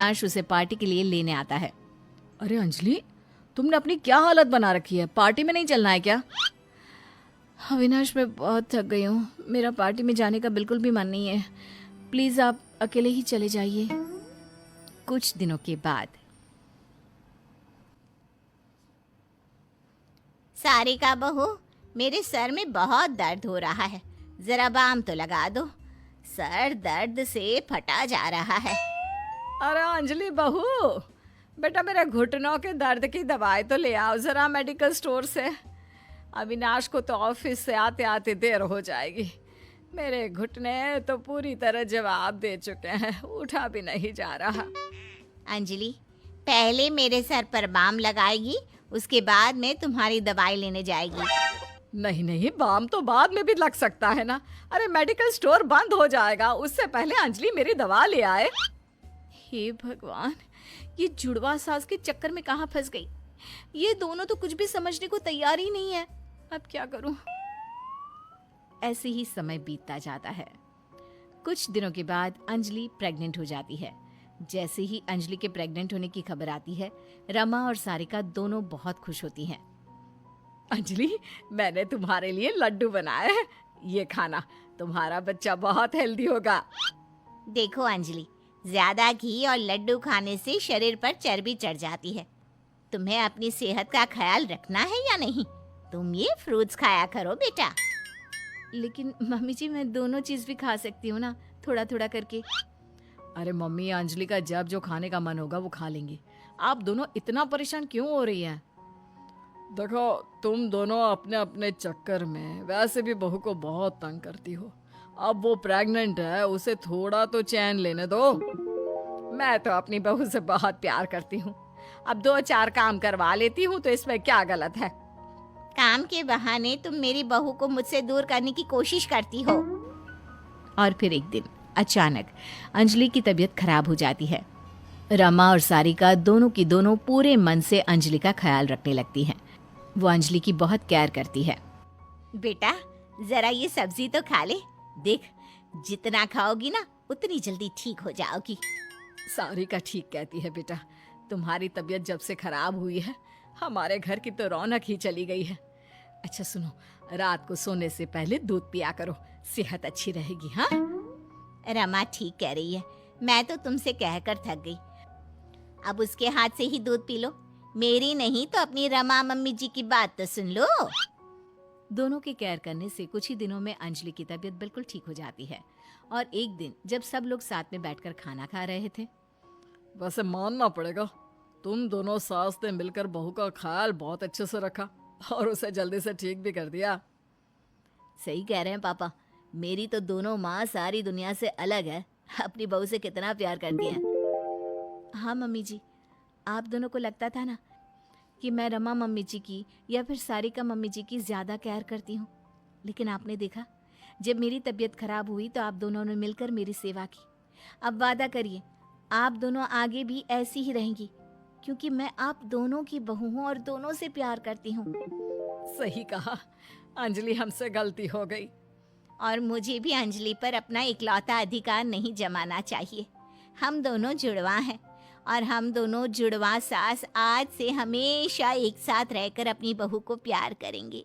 अविनाश उसे पार्टी के लिए लेने आता है। अरे अंजलि, तुमने अपनी क्या हालत बना रखी है? पार्टी में नहीं चलना है क्या? अविनाश, मैं बहुत थक गई हूँ, मेरा पार्टी में जाने का बिल्कुल भी मन नहीं है। प्लीज़ आप अकेले ही चले जाइए। कुछ दिनों के बाद। सारिका बहू, मेरे सर में बहुत दर्द हो रहा है, जरा बाम तो लगा दो। सर दर्द से फटा जा रहा है। अरे अंजलि बहू, बेटा मेरे घुटनों के दर्द की दवाई तो ले आओ जरा मेडिकल स्टोर से। अविनाश को तो ऑफिस से आते आते देर हो जाएगी। मेरे घुटने तो पूरी तरह जवाब दे चुके हैं, उठा भी नहीं जा रहा। अंजलि, पहले मेरे सर पर बाम लगाएगी, उसके बाद में तुम्हारी दवाई लेने जाएगी। नहीं नहीं, बाम तो बाद में भी लग सकता है ना। अरे मेडिकल स्टोर बंद हो जाएगा, उससे पहले अंजलि मेरी दवा ले आए। हे भगवान, ये जुड़वा सास के चक्कर में कहाँ फंस गई। ये दोनों तो कुछ भी समझने को तैयार ही नहीं है। अब क्या करूं? ऐसे ही समय बीतता जाता है। कुछ दिनों के बाद अंजलि प्रेग्नेंट हो जाती है। जैसे ही अंजलि के प्रेग्नेंट होने की खबर आती है, रमा और सारिका दोनों बहुत खुश होती हैं। अंजलि, मैंने तुम्हारे लिए लड्डू बनाए हैं, ये खाना, तुम्हारा बच्चा बहुत हेल्दी होगा। देखो अंजलि, ज्यादा घी और लड्डू खाने से शरीर पर चर्बी चढ़ जाती है। तुम्हें अपनी सेहत का ख्याल रखना है या नहीं? तुम ये फ्रूट्स खाया करो बेटा। लेकिन मम्मी जी, मैं दोनों चीज भी खा सकती हूँ ना, थोड़ा थोड़ा करके। अरे मम्मी, अंजलि का जब जो खाने का मन होगा वो खा लेंगी। आप दोनों इतना परेशान क्यों हो रही हैं? देखो, तुम दोनों अपने अपने चक्कर में वैसे भी बहू को बहुत तंग करती हो। अब वो प्रेग्नेंट है, उसे थोड़ा तो चैन लेने दो। मैं तो अपनी बहू से बहुत प्यार करती हूँ, अब 2-4 काम करवा लेती हूँ, तो इसमें क्या गलत है? काम के बहाने तुम मेरी बहू को मुझसे दूर करने की कोशिश करती हो। और फिर एक दिन अचानक अंजलि की तबीयत खराब हो जाती है। रमा और सारिका दोनों की दोनों पूरे मन से अंजलि का ख्याल रखने लगती हैं। वो अंजलि की बहुत केयर करती है। बेटा, जरा ये सब्जी तो खा ले, देख जितना खाओगी ना उतनी जल्दी ठीक हो जाओगी। सारिका ठीक कहती है बेटा, तुम्हारी तबीयत जब से खराब हुई है, हमारे घर की तो रौनक ही चली गई है। अच्छा सुनो, रात को सोने से पहले दूध पिया करो, सेहत अच्छी रहेगी। हाँ रमा ठीक कह रही है, मैं तो तुमसे कहकर थक गई। अब उसके हाथ से ही दूध पी लो, मेरी नहीं तो अपनी रमा मम्मी जी की बात तो सुन लो। दोनों के केयर करने से कुछ ही दिनों में अंजलि की तबीयत बिल्कुल ठीक हो जाती है। और एक दिन जब सब लोग साथ में बैठकर खाना खा रहे थे। वैसे मानना पड़ेगा, तुम दोनों सास ने मिलकर बहू का ख्याल बहुत अच्छे से रखा और उसे जल्दी से ठीक भी कर दिया। सही कह रहे हैं पापा, मेरी तो दोनों माँ सारी दुनिया से अलग है, अपनी बहू से कितना प्यार करती हैं। हाँ मम्मी जी, आप दोनों को लगता था ना कि मैं रमा मम्मी जी की या फिर सारिका मम्मी जी की ज़्यादा केयर करती हूँ, लेकिन आपने देखा, जब मेरी तबीयत खराब हुई तो आप दोनों ने मिलकर मेरी सेवा की। अब वादा करिए, आप दोनों आगे भी ऐसी ही रहेंगी, क्योंकि मैं आप दोनों की बहू हूँ और दोनों से प्यार करती हूँ। सही कहा अंजलि, हमसे गलती हो गई। और मुझे भी अंजलि पर अपना इकलौता अधिकार नहीं जमाना चाहिए। हम दोनों जुड़वा हैं और हम दोनों जुड़वा सास आज से हमेशा एक साथ रहकर अपनी बहू को प्यार करेंगे।